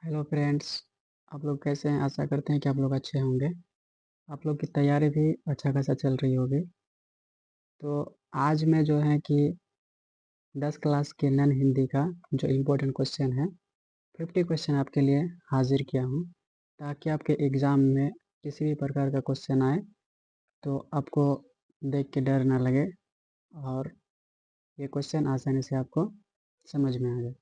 Hello friends. आप लोग कैसे हैं? आशा करते हैं कि आप लोग अच्छे होंगे। आप लोग की तैयारी भी अच्छा खासा चल रही होगी। तो आज मैं जो है कि 10 क्लास के नन हिंदी का जो इम्पोर्टेंट क्वेश्चन है 50 क्वेश्चन आपके लिए हाजिर किया हूँ, ताकि आपके एग्ज़ाम में किसी भी प्रकार का क्वेश्चन आए तो आपको देख के डर ना लगे और ये क्वेश्चन आसानी से आपको समझ में आ जाए।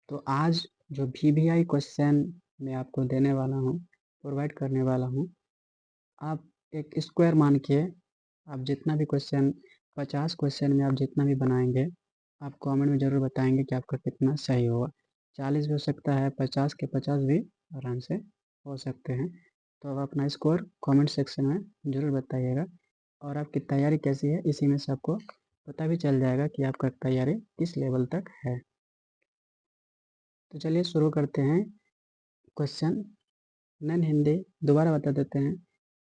तो आज जो वीवीआई क्वेश्चन मैं आपको देने वाला हूँ, प्रोवाइड करने वाला हूँ, आप एक स्क्वायर मान के आप जितना भी क्वेश्चन 50 क्वेश्चन में आप जितना भी बनाएंगे, आप कमेंट में ज़रूर बताएंगे कि आपका कितना सही होगा। 40 भी हो सकता है, 50 के 50 भी आराम से हो सकते हैं। तो आप अपना स्कोर कमेंट सेक्शन में ज़रूर बताइएगा और आपकी तैयारी कैसी है इसी में से आपको पता भी चल जाएगा कि आपका तैयारी किस लेवल तक है। तो चलिए शुरू करते हैं क्वेश्चन। नन हिंदी दोबारा बता देते हैं।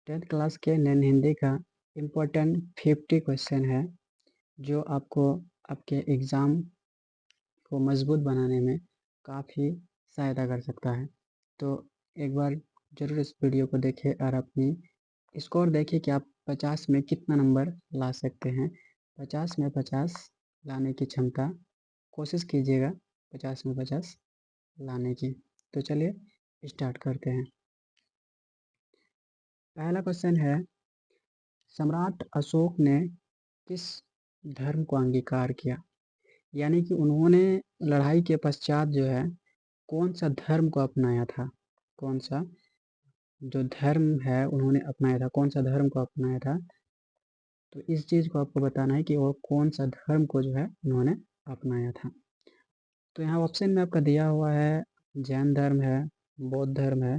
10th क्लास के नन हिंदी का इम्पोर्टेंट 50 क्वेश्चन है, जो आपको आपके एग्ज़ाम को मजबूत बनाने में काफ़ी सहायता कर सकता है। तो एक बार ज़रूर इस वीडियो को देखें और अपनी स्कोर देखिए कि आप 50 में कितना नंबर ला सकते हैं। 50 में 50 लाने की क्षमता कोशिश कीजिएगा, 50 में 50 लाने की। तो चलिए स्टार्ट करते हैं। पहला क्वेश्चन है, सम्राट अशोक ने किस धर्म को अंगीकार किया? यानी कि उन्होंने लड़ाई के पश्चात जो है कौन सा धर्म को अपनाया था? कौन सा जो धर्म है उन्होंने अपनाया था, कौन सा धर्म को अपनाया था? तो इस चीज़ को आपको बताना है कि वो कौन सा धर्म को जो है उन्होंने अपनाया था। तो यहाँ ऑप्शन में आपका दिया हुआ है, जैन धर्म है, बौद्ध धर्म है,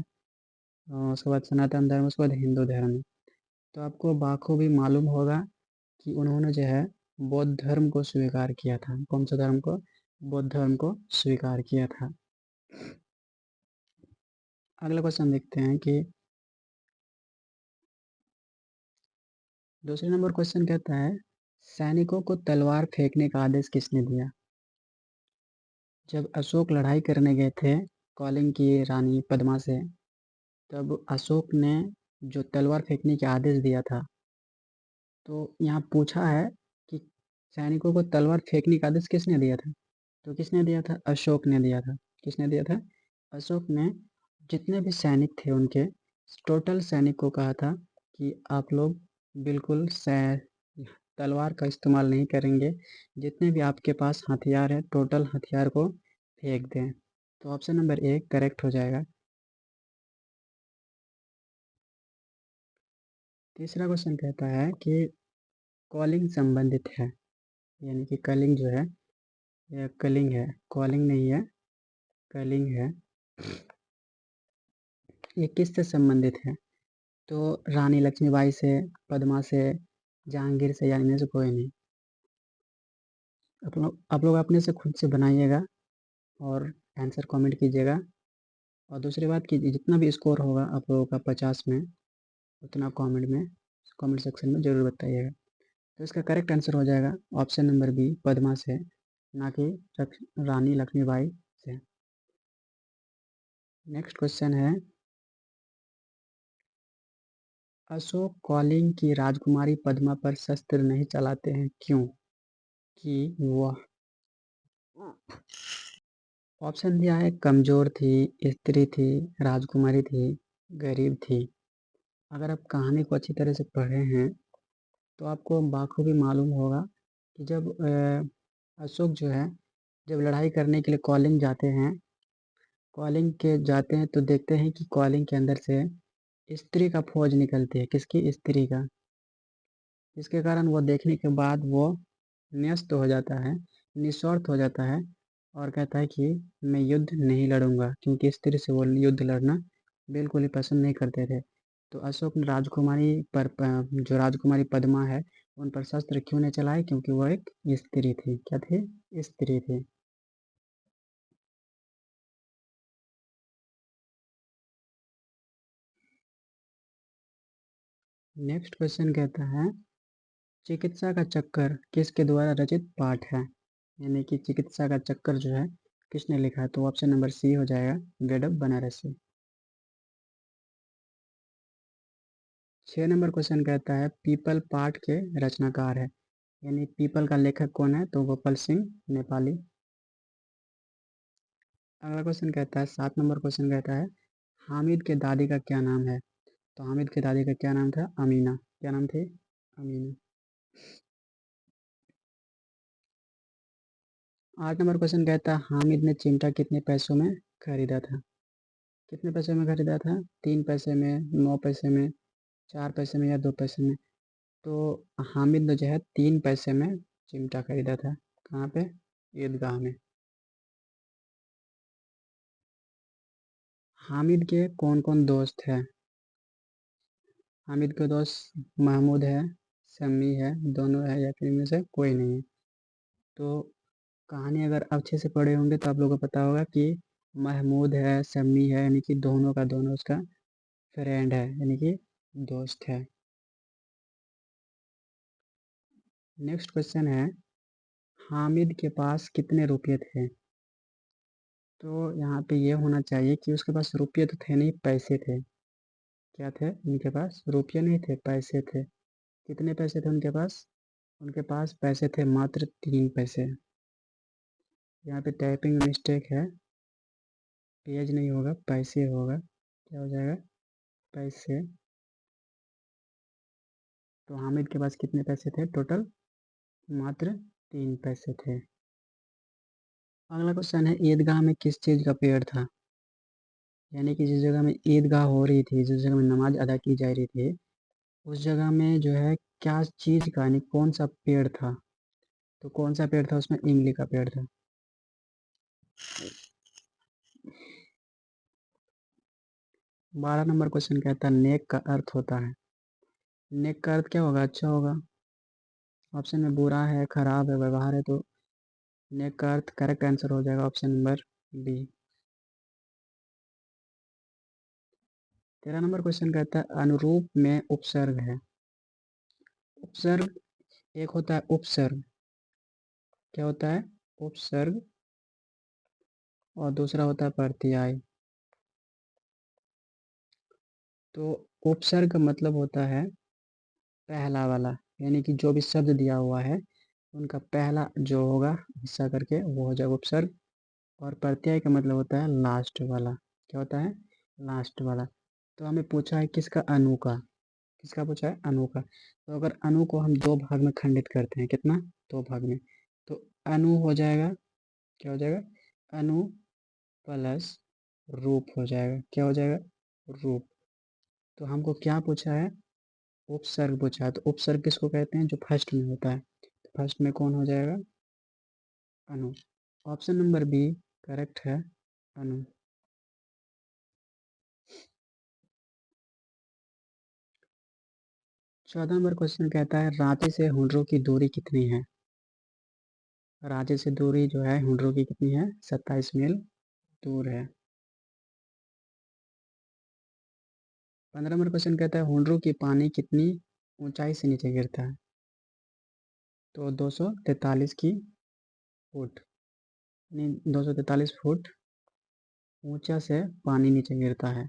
उसके बाद सनातन धर्म, उसके बाद हिंदू धर्म है। तो आपको बाखूबी मालूम होगा कि उन्होंने जो है बौद्ध धर्म को स्वीकार किया था। कौन सा धर्म को? बौद्ध धर्म को स्वीकार किया था। अगला क्वेश्चन देखते हैं कि दूसरे नंबर क्वेश्चन कहता है, सैनिकों को तलवार फेंकने का आदेश किसने दिया? जब अशोक लड़ाई करने गए थे कौलिंग की रानी पद्मा से, तब अशोक ने जो तलवार फेंकने का आदेश दिया था, तो यहाँ पूछा है कि सैनिकों को तलवार फेंकने का आदेश किसने दिया था? तो किसने दिया था? अशोक ने दिया था। किसने दिया था? अशोक ने जितने भी सैनिक थे उनके टोटल सैनिक को कहा था कि आप लोग बिल्कुल तलवार का इस्तेमाल नहीं करेंगे, जितने भी आपके पास हथियार है टोटल हथियार को फेंक दें। तो ऑप्शन नंबर 1 करेक्ट हो जाएगा। तीसरा क्वेश्चन कहता है कि कॉलिंग संबंधित है, यानी कि कलिंग जो है, यह कलिंग है, कॉलिंग नहीं है, कलिंग है। ये किससे संबंधित है? तो रानी लक्ष्मीबाई से, पद्मा से, जहांगीर से, या इनमें से कोई नहीं। आप लोग अपने से खुद से बनाइएगा और आंसर कमेंट कीजिएगा। और दूसरी बात कि जितना भी स्कोर होगा आप लोगों का 50 में, उतना कमेंट सेक्शन में ज़रूर बताइएगा। तो इसका करेक्ट आंसर हो जाएगा ऑप्शन नंबर बी, पद्मा से, ना कि रानी लक्ष्मीबाई से। नेक्स्ट क्वेश्चन है, अशोक कौलिंग की राजकुमारी पद्मा पर शस्त्र नहीं चलाते हैं क्यों? कि वह, ऑप्शन दिया है, कमज़ोर थी, स्त्री थी, राजकुमारी थी, गरीब थी। अगर आप कहानी को अच्छी तरह से पढ़े हैं तो आपको बाखूबी मालूम होगा कि जब अशोक जो है जब लड़ाई करने के लिए कॉलिंग जाते हैं, कॉलिंग के जाते हैं तो देखते हैं कि कॉलिंग के अंदर से स्त्री का फौज निकलती है। किसकी? स्त्री का। जिसके कारण वो देखने के बाद वो न्यस्त हो जाता है, निस्वार्थ हो जाता है और कहता है कि मैं युद्ध नहीं लड़ूंगा, क्योंकि स्त्री से वो युद्ध लड़ना बिल्कुल ही पसंद नहीं करते थे। तो अशोक ने राजकुमारी पर जो राजकुमारी पद्मा है उन पर शस्त्र क्यों नहीं चलाए? क्योंकि वो एक स्त्री थी। क्या थी? स्त्री थी। नेक्स्ट क्वेश्चन कहता है, चिकित्सा का चक्कर किसके द्वारा रचित पाठ है? यानी कि चिकित्सा का चक्कर जो है किसने लिखा है? तो ऑप्शन नंबर सी हो जाएगा, वेदव बनारसी। 6 नंबर क्वेश्चन कहता है पीपल पाठ के रचनाकार है, यानी पीपल का लेखक कौन है? तो गोपाल सिंह नेपाली। अगला क्वेश्चन कहता है 7 नंबर क्वेश्चन कहता है हामिद के दादी का क्या नाम है? तो हामिद के दादी का क्या नाम था? अमीना। क्या नाम थी? अमीना। 8 नंबर क्वेश्चन कहता है हामिद ने चिमटा कितने पैसों में खरीदा था? कितने पैसे में खरीदा था? 3 पैसे में, 9 पैसे में, 4 पैसे में या 2 पैसे में? तो हामिद ने जो है 3 पैसे में चिमटा खरीदा था। कहाँ पे? ईदगाह में। हामिद के कौन कौन दोस्त हैं? हामिद के दोस्त महमूद है, शम्मी है, दोनों है, या फिर इनमें से कोई नहीं है? तो कहानी अगर अच्छे से पढ़े होंगे तो आप लोगों को पता होगा कि महमूद है, शम्मी है, यानी कि दोनों का दोनों उसका फ्रेंड है, यानी कि दोस्त है। नेक्स्ट क्वेश्चन है हामिद के पास कितने रुपये थे? तो यहाँ पे ये होना चाहिए कि उसके पास रुपये तो थे नहीं, पैसे थे। क्या थे उनके पास? रुपये नहीं थे, पैसे थे। कितने पैसे थे उनके पास? उनके पास पैसे थे मात्र 3 पैसे। यहाँ पे टाइपिंग मिस्टेक है, पेज नहीं होगा, पैसे होगा। क्या हो जाएगा? पैसे। तो हामिद के पास कितने पैसे थे टोटल? मात्र 3 पैसे थे। अगला क्वेश्चन है ईदगाह में किस चीज़ का पेड़ था? यानी कि जिस जगह में ईदगाह हो रही थी, जिस जगह में नमाज अदा की जा रही थी, उस जगह में जो है क्या चीज़ का, यानी कौन सा पेड़ था? तो कौन सा पेड़ था उसमें? इमली का पेड़ था। 12 नंबर क्वेश्चन कहता है नेक का अर्थ होता है। नेक का अर्थ क्या होगा? अच्छा होगा। ऑप्शन में बुरा है, खराब है, व्यवहार है, तो नेक का अर्थ करेक्ट आंसर हो जाएगा option number B. 13 number question कहता है अनुरूप में उपसर्ग है। उपसर्ग एक होता है उपसर्ग। क्या होता है? उपसर्ग। और दूसरा होता है प्रत्यय। तो उपसर्ग का मतलब होता है पहला वाला, यानी कि जो भी शब्द दिया हुआ है उनका पहला जो होगा हिस्सा करके वो हो जाएगा उपसर्ग। और प्रत्यय का मतलब होता है लास्ट वाला। क्या होता है? लास्ट वाला। तो हमें पूछा है किसका? अनु का। किसका पूछा है? अनु का। तो अगर अनु को हम दो भाग में खंडित करते हैं, कितना? दो भाग में। तो अनु हो जाएगा, क्या हो जाएगा? अनु प्लस रूप हो जाएगा। क्या हो जाएगा? रूप। तो हमको क्या पूछा है? उपसर्ग पूछा है। तो उपसर्ग किसको कहते हैं? जो फर्स्ट में होता है। तो फर्स्ट में कौन हो जाएगा? अनु। ऑप्शन नंबर बी करेक्ट है, अनु। 14 नंबर क्वेश्चन कहता है रांची से हुंडरू की दूरी कितनी है? रांची से दूरी जो है हुंडरू की कितनी है? 27 मील दूर है। 15 नंबर क्वेश्चन कहता है हुंडरू की पानी कितनी ऊंचाई से नीचे गिरता है? तो 243 की फुट, यानी 243 फुट ऊंचा से पानी नीचे गिरता है।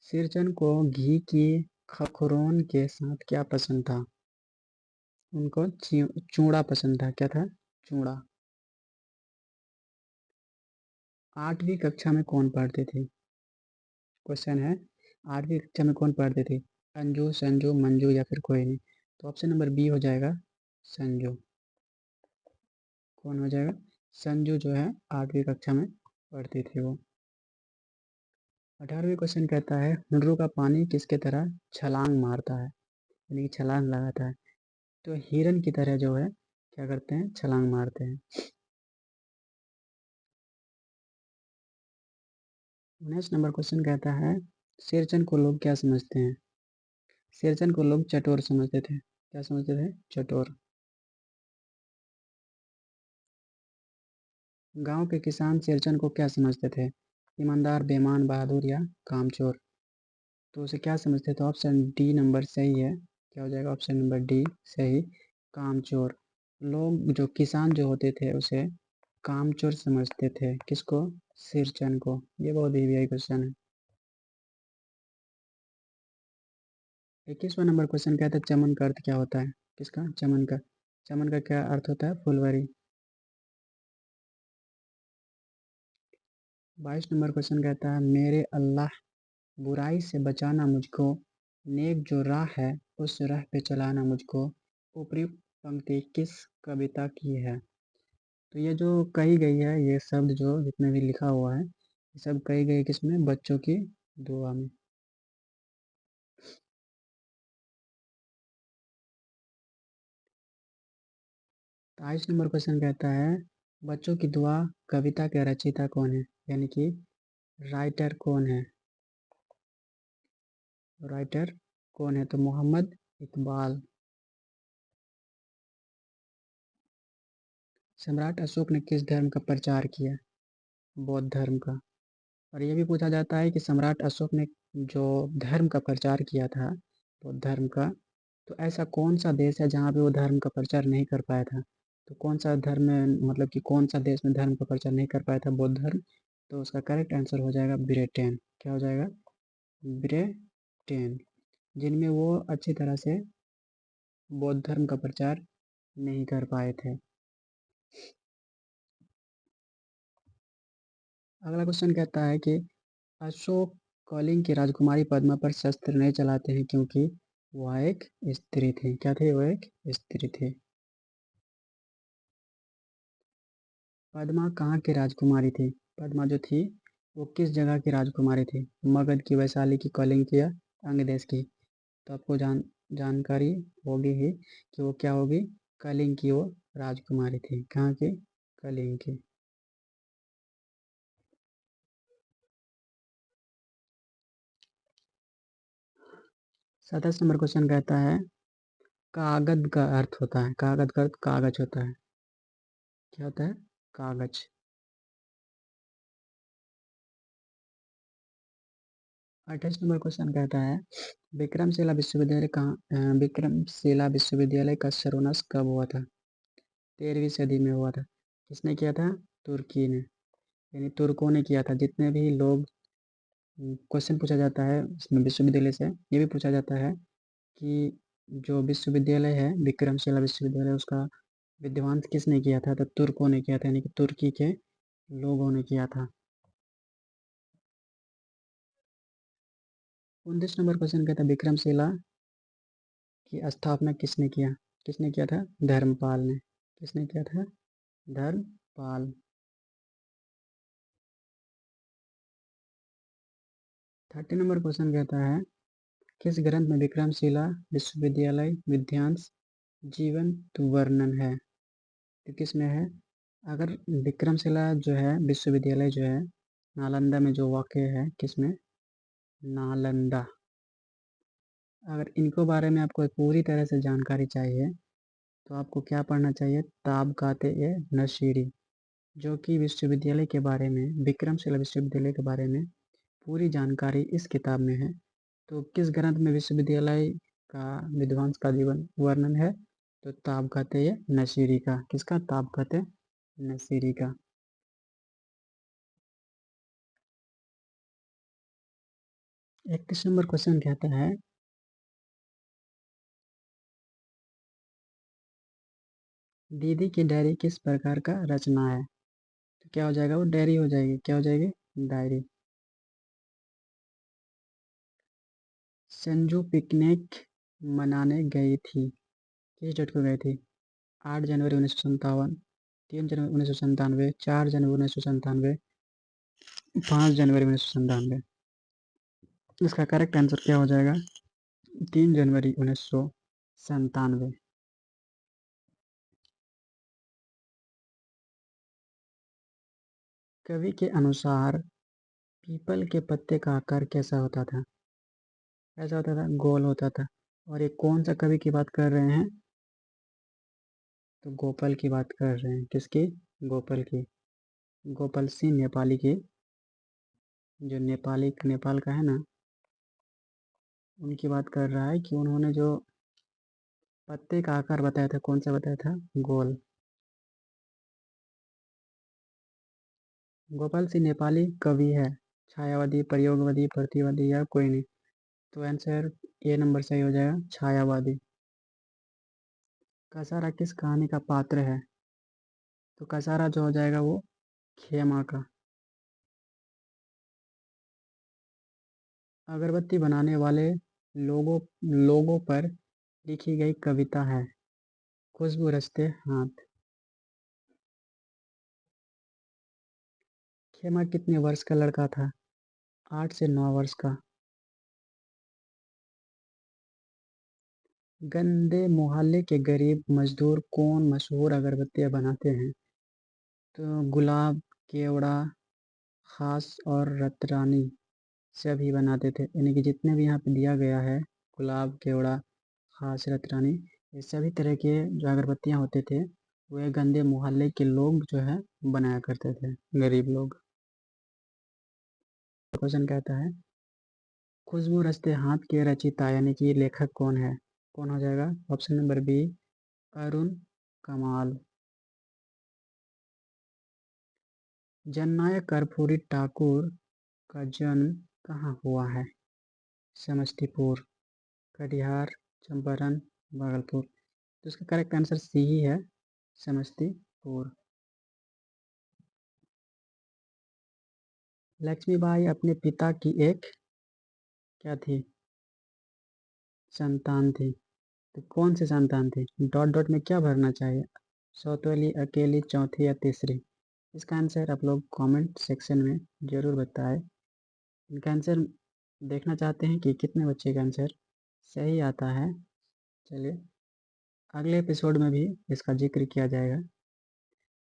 सिरचन को घी की खखोरोन के साथ क्या पसंद था? उनको चूड़ा पसंद था। क्या था? चूड़ा। 8वीं कक्षा में कौन पढ़ती थी? क्वेश्चन है 8वीं कक्षा में कौन पढ़ती थी? अंजू, संजू, मंजू या फिर कोई नहीं? तो ऑप्शन नंबर बी हो जाएगा, संजू। कौन हो जाएगा? संजू जो है 8वीं कक्षा में पढ़ती थी वो। 18वीं क्वेश्चन कहता है हुंडरू का पानी किसके तरह छलांग मारता है, यानी कि छलांग लगाता है? तो हिरन की तरह जो है क्या करते हैं? छलांग मारते हैं। नेक्स्ट नंबर क्वेश्चन कहता है शेरचन को लोग क्या समझते हैं? शेरचन को लोग चटोर समझते थे। क्या समझते थे? चटोर। गांव के किसान शेरचन को क्या समझते थे? ईमानदार, बेईमान, बहादुर या कामचोर? तो उसे क्या समझते थे? तो ऑप्शन डी नंबर सही है। क्या हो जाएगा? ऑप्शन नंबर डी सही, कामचोर। लोग जो किसान जो होते थे उसे कामचोर समझते थे, किसको? सिरचन को। ये बहुत ईवीआई क्वेश्चन है। 21वां नंबर क्वेश्चन कहता है चमन का अर्थ क्या होता है? किसका? चमन का। चमन का क्या अर्थ होता है? फुलवरी। 22 नंबर क्वेश्चन कहता है मेरे अल्लाह बुराई से बचाना मुझको, नेक जो राह है उस राह पे चलाना मुझको। उपयुक्त पंक्ति किस कविता की है? तो ये जो कही गई है, ये शब्द जो जितने भी लिखा हुआ है, ये सब कही गई किसमें? बच्चों की दुआ में। 23 नंबर क्वेश्चन कहता है बच्चों की दुआ कविता के रचयिता कौन है? यानी कि राइटर कौन है? राइटर कौन है? तो मोहम्मद इकबाल। सम्राट अशोक ने किस धर्म का प्रचार किया? बौद्ध धर्म का। और ये भी पूछा जाता है कि सम्राट अशोक ने जो धर्म का प्रचार किया था, बौद्ध धर्म का, तो ऐसा कौन सा देश है जहाँ पे वो धर्म का प्रचार नहीं कर पाया था? तो कौन सा धर्म में, मतलब कि कौन सा देश में धर्म का प्रचार नहीं कर पाया था, बौद्ध धर्म? तो उसका करेक्ट आंसर हो जाएगा ब्रिटेन। क्या हो जाएगा? ब्रिटेन। जिनमें वो अच्छी तरह से बौद्ध धर्म का प्रचार नहीं कर पाए थे। अगला क्वेश्चन कहता है कि अशोक कलिंग की राजकुमारी पद्मा पर शस्त्र नहीं चलाते हैं क्योंकि वह एक स्त्री थी। क्या थी? वह एक स्त्री थी। पद्मा कहाँ की राजकुमारी थी? पद्मा जो थी वो किस जगह की राजकुमारी थी? मगध की, वैशाली की, कलिंग की या अंग देश की? तो आपको जानकारी होगी ही कि वो क्या होगी? कलिंग की वो राजकुमारी थी। कहाँ की? कलिंग की। 27 नंबर क्वेश्चन कहता है कागज का अर्थ होता है, कागज का अर्थ कागज होता है। क्या होता है? कागज। 28 नंबर क्वेश्चन कहता है विक्रमशिला विश्वविद्यालय का सर्वनाश कब हुआ था? 13वीं सदी में हुआ था। किसने किया था? तुर्की ने, यानी तुर्कों ने किया था। जितने भी लोग क्वेश्चन पूछा जाता है इसमें विश्वविद्यालय से, ये भी पूछा जाता है कि जो विश्वविद्यालय है विक्रमशिला विश्वविद्यालय, उसका विध्वंस किसने किया था? तो तुर्कों ने किया था, यानी कि तुर्की के लोगों ने किया था। 29 नंबर क्वेश्चन कहता है विक्रमशिला की स्थापना किसने किया? किसने किया था? धर्मपाल ने। किसने किया था? धर्मपाल। 30 नंबर क्वेश्चन कहता है किस ग्रंथ में विक्रमशिला विश्वविद्यालय विध्वंस जीवन वर्णन है? तो किस में है? अगर विक्रमशिला जो है विश्वविद्यालय जो है नालंदा में जो वाक़ है, किस में? नालंदा। अगर इनको बारे में आपको पूरी तरह से जानकारी चाहिए तो आपको क्या पढ़ना चाहिए? ताबकाते ए नशीरी, जो कि विश्वविद्यालय के बारे में, विक्रमशिला विश्वविद्यालय के बारे में पूरी जानकारी इस किताब में है। तो किस ग्रंथ में विश्वविद्यालय का विध्वंस का जीवन वर्णन है? तो ताबकाते नशीरी का। किसका? ताबकाते नशीरी का। 31 नंबर क्वेश्चन कहता है दीदी की डायरी किस प्रकार का रचना है? तो क्या हो जाएगा? वो डायरी हो जाएगी। क्या हो जाएगी? डायरी। संजू पिकनिक मनाने गई थी, किस डेट को गई थी? 8 जनवरी 1957, 3 जनवरी 1997, 4 जनवरी 1997, 5 जनवरी 1997। इसका करेक्ट आंसर क्या हो जाएगा? 3 जनवरी 1997। कवि के अनुसार पीपल के पत्ते का आकार कैसा होता था? कैसा होता था? गोल होता था। और ये कौन सा कवि की बात कर रहे हैं? तो गोपाल की बात कर रहे हैं। किसकी? गोपाल की। गोपाल सिंह नेपाली की, जो नेपाल का है ना, उनकी बात कर रहा है कि उन्होंने जो पत्ते का आकार बताया था, कौन सा बताया था? गोल। गोपाल सिंह नेपाली कवि है, छायावादी, प्रयोगवादी, प्रतिवादी या कोई नहीं? तो आंसर ए नंबर सही हो जाएगा, छायावादी। कसारा किस कहानी का पात्र है? तो कसारा जो हो जाएगा वो खेमा का। अगरबत्ती बनाने वाले लोगों लोगों पर लिखी गई कविता है? खुशबू रचते हाथ। खेमा कितने वर्ष का लड़का था? 8 से 9 वर्ष का। गंदे मोहल्ले के गरीब मजदूर कौन मशहूर अगरबत्तियां बनाते हैं? तो गुलाब, केवड़ा, खास और रतरानी सभी बनाते थे, यानी कि जितने भी यहाँ पे दिया गया है, गुलाब, केवड़ा, खास, रतरानी, ये सभी तरह के जो अगरबत्तियाँ होते थे वे गंदे मोहल्ले के लोग जो है बनाया करते थे, गरीब लोग। क्वेश्चन कहता है खुशबू रचते हाथ के रचयिता यानी कि लेखक कौन है? कौन हो जाएगा? ऑप्शन नंबर बी, अरुण कमाल। जननायक कर्पूरी ठाकुर का जन्म कहाँ हुआ है? समस्तीपुर, कटिहार, चंपारण, भागलपुर। तो इसका करेक्ट आंसर सी ही है, समस्तीपुर। लक्ष्मीबाई अपने पिता की एक क्या थी? संतान थी। तो कौन सी संतान थी? डॉट डॉट में क्या भरना चाहिए? सौतेली, अकेली, चौथी या तीसरी? इसका आंसर आप लोग कमेंट सेक्शन में ज़रूर बताएं। इनका आंसर देखना चाहते हैं कि कितने बच्चे का आंसर सही आता है। चलिए अगले एपिसोड में भी इसका जिक्र किया जाएगा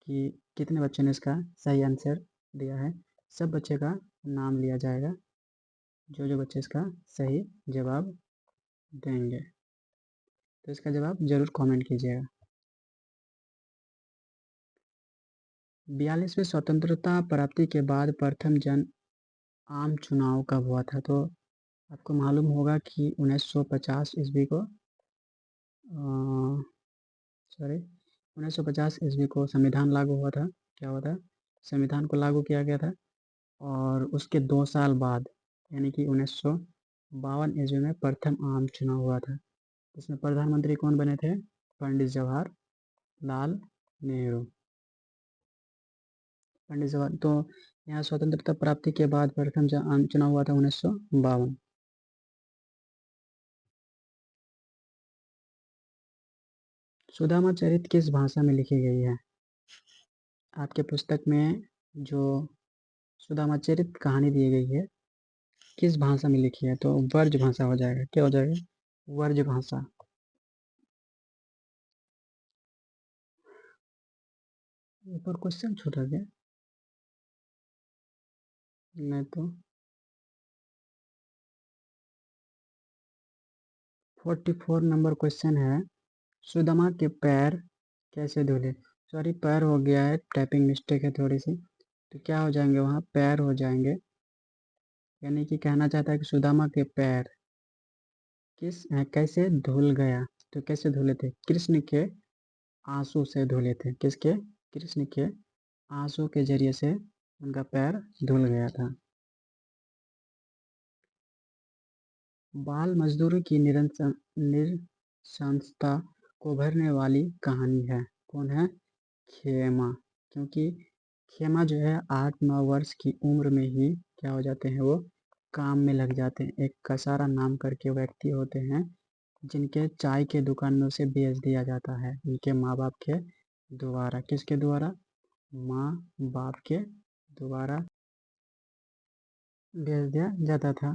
कि कितने बच्चों ने इसका सही आंसर दिया है। सब बच्चे का नाम लिया जाएगा, जो जो बच्चे इसका सही जवाब देंगे। तो इसका जवाब ज़रूर कमेंट कीजिएगा। 42वें स्वतंत्रता प्राप्ति के बाद प्रथम जन आम चुनाव कब हुआ था? तो आपको मालूम होगा कि 1950 ईस्वी को सॉरी 1950 ईस्वी को संविधान लागू हुआ था। क्या हुआ था? संविधान को लागू किया गया था और उसके 2 साल बाद यानी कि 1952 ईस्वी में प्रथम आम चुनाव हुआ था। इसमें प्रधानमंत्री कौन बने थे? पंडित जवाहरलाल नेहरू। पंडित जवाहर तो यहाँ स्वतंत्रता प्राप्ति के बाद प्रथम आम चुनाव हुआ था 1952। सुदामा चरित किस भाषा में लिखी गई है? आपके पुस्तक में जो सुदामा चरित कहानी दी गई है किस भाषा में लिखी है? तो वर्ज भाषा हो जाएगा। क्या हो जाएगा? वर्ज भाषा। ऊपर क्वेश्चन छोटा गया नहीं तो। 44 नंबर क्वेश्चन है सुदामा के पैर कैसे धुले? सॉरी पैर हो गया है, टाइपिंग मिस्टेक है थोड़ी सी। तो क्या हो जाएंगे वहाँ? पैर हो जाएंगे। यानी कि कहना चाहता है कि सुदामा के पैर कैसे धुल गया? तो कैसे धुले थे? कृष्ण के आंसू से धुले थे। किसके? कृष्ण के आंसू के जरिए से उनका पैर धुल गया था। बाल मजदूरी की नृशंसता को भरने वाली कहानी है। कौन है? खेमा। क्योंकि खेमा जो है 8-9 वर्ष की उम्र में ही क्या हो जाते हैं? वो काम में लग जाते हैं। एक कसारा नाम करके व्यक्ति होते हैं जिनके चाय के दुकान में उसे बेच दिया जाता है उनके माँ बाप के द्वारा। किसके द्वारा? माँ बाप के द्वारा भेज दिया जाता था।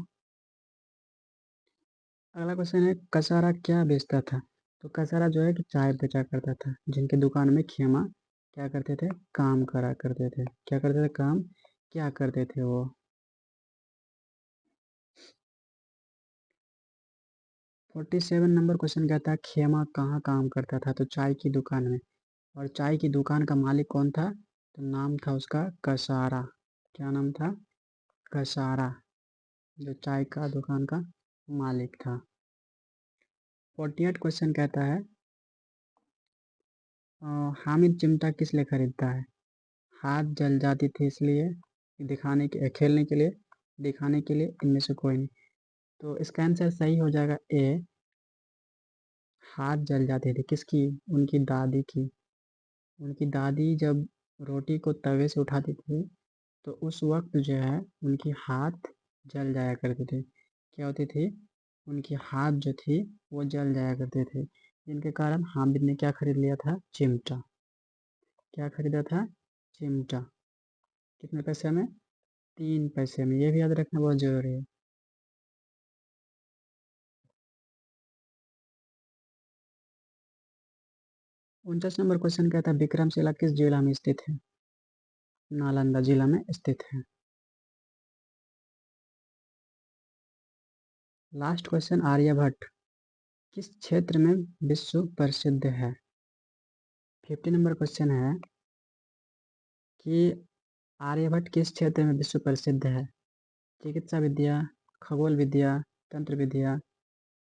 अगला क्वेश्चन है कसारा क्या बेचता था? तो कसारा जो है कि चाय बेचा करता था, जिनके दुकान में खेमा क्या करते थे? काम करा करते थे। क्या करते थे? काम क्या करते थे वो? 47 नंबर क्वेश्चन कहता है खेमा कहाँ काम करता था? तो चाय की दुकान में। और चाय की दुकान का मालिक कौन था? तो नाम था उसका कसारा। क्या नाम था? कसारा, जो चाय का दुकान का मालिक था। 48 क्वेश्चन कहता है हामिद चिमटा किस लिए खरीदता है? हाथ जल जाती थी इसलिए, दिखाने के खेलने के लिए, दिखाने के लिए, इनमें से कोई नहीं। तो इसका आंसर सही हो जाएगा ए, हाथ जल जाते थे। किसकी? उनकी दादी की। उनकी दादी जब रोटी को तवे से उठाती थी तो उस वक्त जो है उनकी हाथ जल जाया करते थे। क्या होती थी? उनकी हाथ जो थी वो जल जाया करते थे, जिनके कारण हामिद ने क्या खरीद लिया था? चिमटा। क्या खरीदा था? चिमटा। कितने पैसे में? 3 पैसे में। ये भी याद रखना बहुत जरूरी है। 49 नंबर क्वेश्चन कहता है विक्रमशिला किस जिला में स्थित है? नालंदा जिला में स्थित है। लास्ट क्वेश्चन, आर्यभट्ट किस क्षेत्र में विश्व प्रसिद्ध है? 50 नंबर क्वेश्चन है कि आर्यभट्ट किस क्षेत्र में विश्व प्रसिद्ध है? चिकित्सा विद्या, खगोल विद्या, तंत्र विद्या,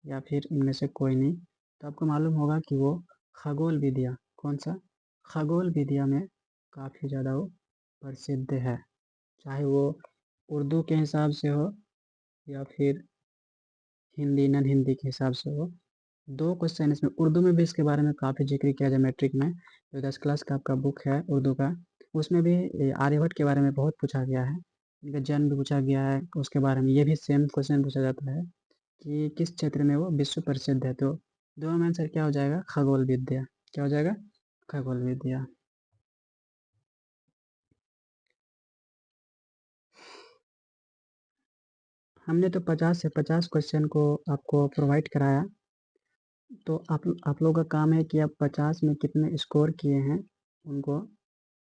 या फिर इनमें से कोई नहीं। तो आपको मालूम होगा कि वो खगोल विद्या। कौन सा? खगोल विद्या में काफ़ी ज़्यादा वो प्रसिद्ध है, चाहे वो उर्दू के हिसाब से हो या फिर हिंदी नॉन हिंदी के हिसाब से हो। 2 क्वेश्चन इसमें उर्दू में भी इसके बारे में काफ़ी जिक्र किया जाए मैट्रिक में। जो 10 क्लास का आपका बुक है उर्दू का, उसमें भी आर्यभट्ट के बारे में बहुत पूछा गया है। इनका जन्म भी पूछा गया है, उसके बारे में ये भी सेम क्वेश्चन पूछा जाता है कि किस क्षेत्र में वो विश्व प्रसिद्ध है। तो दोनों में आंसर क्या हो जाएगा? खगोल विद्या। क्या हो जाएगा? खगोल विद्या। हमने तो 50 से 50 क्वेश्चन को आपको प्रोवाइड कराया। तो आप लोगों का काम है कि आप 50 में कितने स्कोर किए हैं उनको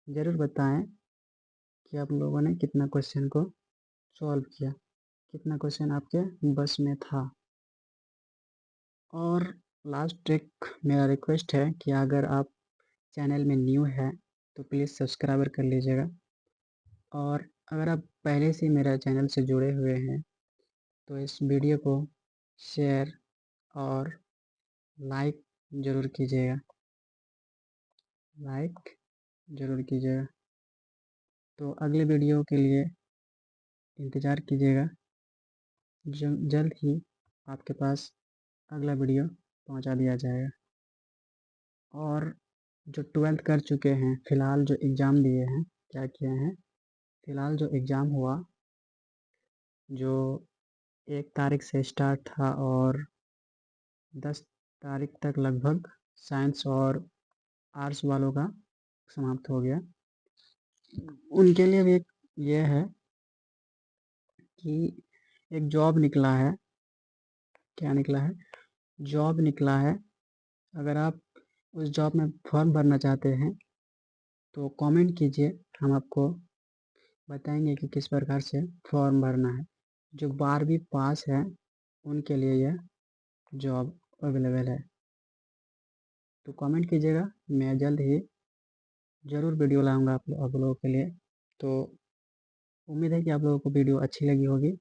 ज़रूर बताएं कि आप लोगों ने कितना क्वेश्चन को सॉल्व किया, कितना क्वेश्चन आपके बस में था। और लास्ट एक मेरा रिक्वेस्ट है कि अगर आप चैनल में न्यू है तो प्लीज़ सब्सक्राइबर कर लीजिएगा। और अगर आप पहले से मेरा चैनल से जुड़े हुए हैं तो इस वीडियो को शेयर और लाइक ज़रूर कीजिएगा। लाइक ज़रूर कीजिएगा। तो अगले वीडियो के लिए इंतज़ार कीजिएगा। जल्द ही आपके पास अगला वीडियो पहुंचा दिया जाएगा। और जो 12th कर चुके हैं, फ़िलहाल जो एग्ज़ाम दिए हैं, क्या किए हैं? फ़िलहाल जो एग्ज़ाम हुआ, जो 1 तारीख से स्टार्ट था और 10 तारीख तक लगभग साइंस और आर्ट्स वालों का समाप्त हो गया। उनके लिए भी एक ये है कि एक जॉब निकला है। क्या निकला है? जॉब निकला है। अगर आप उस जॉब में फॉर्म भरना चाहते हैं तो कमेंट कीजिए, हम आपको बताएंगे कि किस प्रकार से फॉर्म भरना है। जो 12वीं पास है उनके लिए यह जॉब अवेलेबल है। तो कमेंट कीजिएगा, मैं जल्द ही ज़रूर वीडियो लाऊंगा आप लोगों के लिए। तो उम्मीद है कि आप लोगों को वीडियो अच्छी लगी होगी।